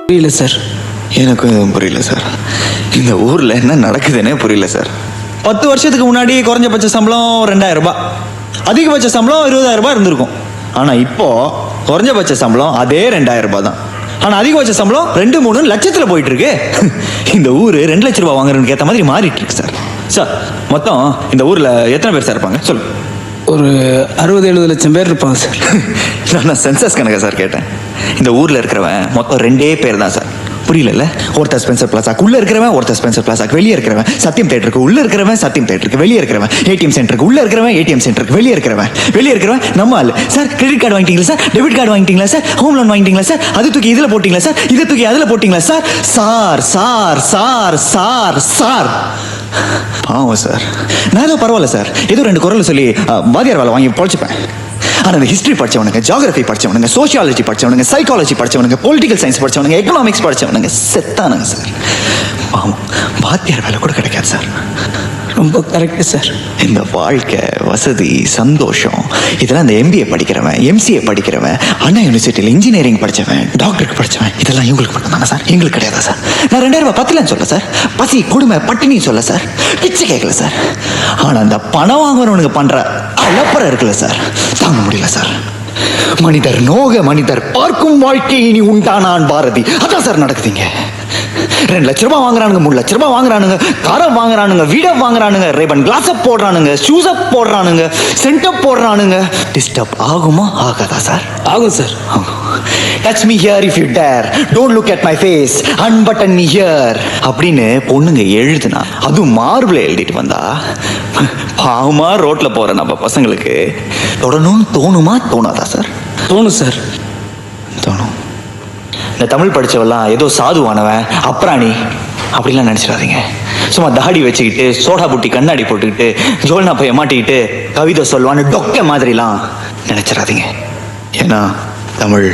புரியல சார். எனக்கும் எதுவும் புரியல சார். இந்த ஊரில் என்ன நடக்குதுன்னே புரியல சார். 10 வருஷத்துக்கு முன்னாடி குறைஞ்சபட்ச சம்பளம் 2000 ரூபாய், அதிகபட்ச சம்பளம் 20000 ரூபாய் இருந்திருக்கும். ஆனால் இப்போ குறைஞ்சபட்ச சம்பளம் அதே 2000 ரூபாய் தான். ஆனால் அதிகபட்ச சம்பளம் 2-3 லட்சத்தில் போயிட்டு இருக்கு. இந்த ஊர் 2 லட்ச ரூபாய் வாங்குறதுக்கு ஏற்ற மாதிரி மாறிட்டு இருக்கு சார். சார், மொத்தம் இந்த ஊரில் எத்தனை பேர் சார் இருப்பாங்க சொல்லுங்க? ஒரு 60-70 லட்சம் பேர் இருப்பாங்க சார். நான் சென்சஸ் கணக்கா சார் கேட்டேன். இந்த ஊரில் இருக்கிறவன் மொத்தம் 2 பேர் தான் சார். புரியல? ஒருத்தர் ஸ்பென்சர் பிளாசாக்கு உள்ள இருக்கிறவன், ஒருத்தர் ஸ்பென்சர் பிளாசாக்கு வெளியே இருக்கிறவன், சத்தியம் தேட்டருக்கு உள்ள இருக்கிறவன், சத்தியம் தேட்டருக்கு வெளியே இருக்கிறவன், ஏடிஎம் சென்டருக்கு உள்ள இருக்கிறவன், ஏடிஎம் சென்டருக்கு வெளியே இருக்கிறவன் நம்ம ஆளு. சார், கிரெடிட் கார்டு வாங்கிட்டீங்களா சார்? டெபிட் கார்டு வாங்கிட்டீங்களா சார்? ஹோம் லோன் வாங்கிட்டீங்களா சார்? அது தூக்கி இதுல போட்டீங்களா சார்? இதை தூக்கி அதுல போட்டீங்களா sir? Sir sir sir sir sir பாவம் சார். நான் ஏதோ பரவாயில்ல சார், ஏதோ 2 குரல் சொல்லி வாதியார் வேலை வாங்கி பொழைச்சிப்பேன். ஆனால் இந்த ஹிஸ்ட்ரி படித்தவனுங்க, ஜியாகிரபி படித்தவனுங்க, சோஷியாலஜி படித்தவனுங்க, சைக்காலஜி படித்தவனுங்க, பொலிட்டிக்கல் சயின்ஸ் படித்தவனுங்க, எக்கனாமிக்ஸ் படித்தவனுங்க செத்தானுங்க சார். ஆமாம், வாத்தியார் வேலை கூட கிடைக்காது சார். ரொம்ப கரெக்டு சார். இந்த வாழ்க்கை, வசதி, சந்தோஷம் இதெல்லாம் இந்த MBA படிக்கிறவன், MCA படிக்கிறவன், அண்ணா யூனிவர்சிட்டியில் இன்ஜினியரிங் படித்தவன், டாக்டருக்கு படித்தவன், இதெல்லாம் இவங்களுக்கு மட்டும் தானே சார்? எங்களுக்கு கிடையாதா சார்? நான் 2000 ரூபாய் பத்தலன்னு சொல்ல சார், பசி கொடுமை பட்டினின்னு சொல்ல சார், பிச்சை கேட்கல சார். ஆனால் அந்த பணம் வாங்குறவனுக்கு பண்ணுற அலப்பறம் இருக்குல்ல சார், தாங்க முடியல சார். மனிதர் நோக மனிதர் பார்க்கும் வாழ்க்கை இனி உண்டானான் பாரதி. அதான் சார் நடக்குதுங்க. 2 லட்ச ரூபாய் வாங்குறானுங்க, 3 லட்ச ரூபாய் வாங்குறானுங்க, காரை வாங்குறானுங்க, வீடை வாங்குறானுங்க, ரேபன் கிளாஸ் போடுறானுங்க, ஷூஸ் போடுறானுங்க, சென்டப் போடுறானுங்க. டிஸ்டர்ப் ஆகுமா ஆகாதா சார்? ஆகும் சார். Touch me here if you dare, don't look at my face, unbutton me here அப்படின்னு பொண்ணுங்க எழுதுனா, அதுவும் மார்பிள் எழுதிட்டு வந்தா, பாவமா ரோட்ல போற நம்ம பசங்களுக்கு தொடணும்னு தோணுமா தோணாதா சார்? தோணும் சார். தோணும். இந்த தமிழ் படித்தவெல்லாம் ஏதோ சாதுவானவன், அப்ராணி அப்படிலாம் நினச்சிடாதீங்க. சும்மா தாடி வச்சுக்கிட்டு, சோடா புட்டி கண்ணாடி போட்டுக்கிட்டு, ஜோல்னா பைய மாட்டிக்கிட்டு கவிதை சொல்வான்னு டொக்க மாதிரிலாம் நினைச்சிடாதீங்க. ஏன்னா தமிழ்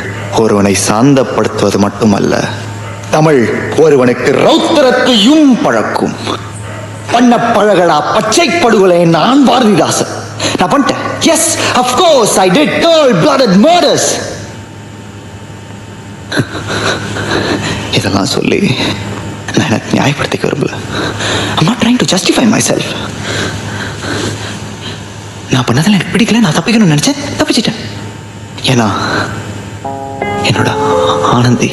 ஒருவனை சாந்தப்படுத்துவது மட்டுமல்ல, தமிழ் ஒருவனுக்கு ரௌத்திரத்தையும் பழக்கும். பண்ண பழகடா பச்சை படுகொலை நான் பாரதிதாசன். நான் பண்ணிட்டேன். Yes, of course I did cold-blooded murders. இதெல்லாம் சொல்லி நான் எனக்கு நியாயப்படுத்திக்க விரும்பல. I'm not trying to justify myself. நான் பண்ணதில் எனக்கு பிடிக்கல, நான் தப்பிக்கணும்னு நினைச்சேன், தப்பிச்சிட்டேன். ஏன்னா என்னோட ஆனந்தி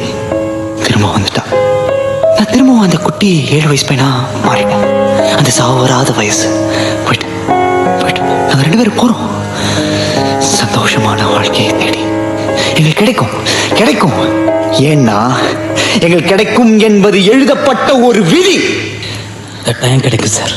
திரும்ப வந்துட்டா. நான் திரும்பவும் அந்த குட்டி 7 வயசு பையனா மாறிட்டேன். அந்த சாவராத வயசு போயிட்டு நாங்கள் 2 பேரும் போறோம் சந்தோஷமான வாழ்க்கையை தேடி. எங்களுக்கு கிடைக்கும். ஏன்னா எங்களுக்கு கிடைக்கும் என்பது எழுதப்பட்ட ஒரு விதி. டைம் கிடைக்கும் சார்.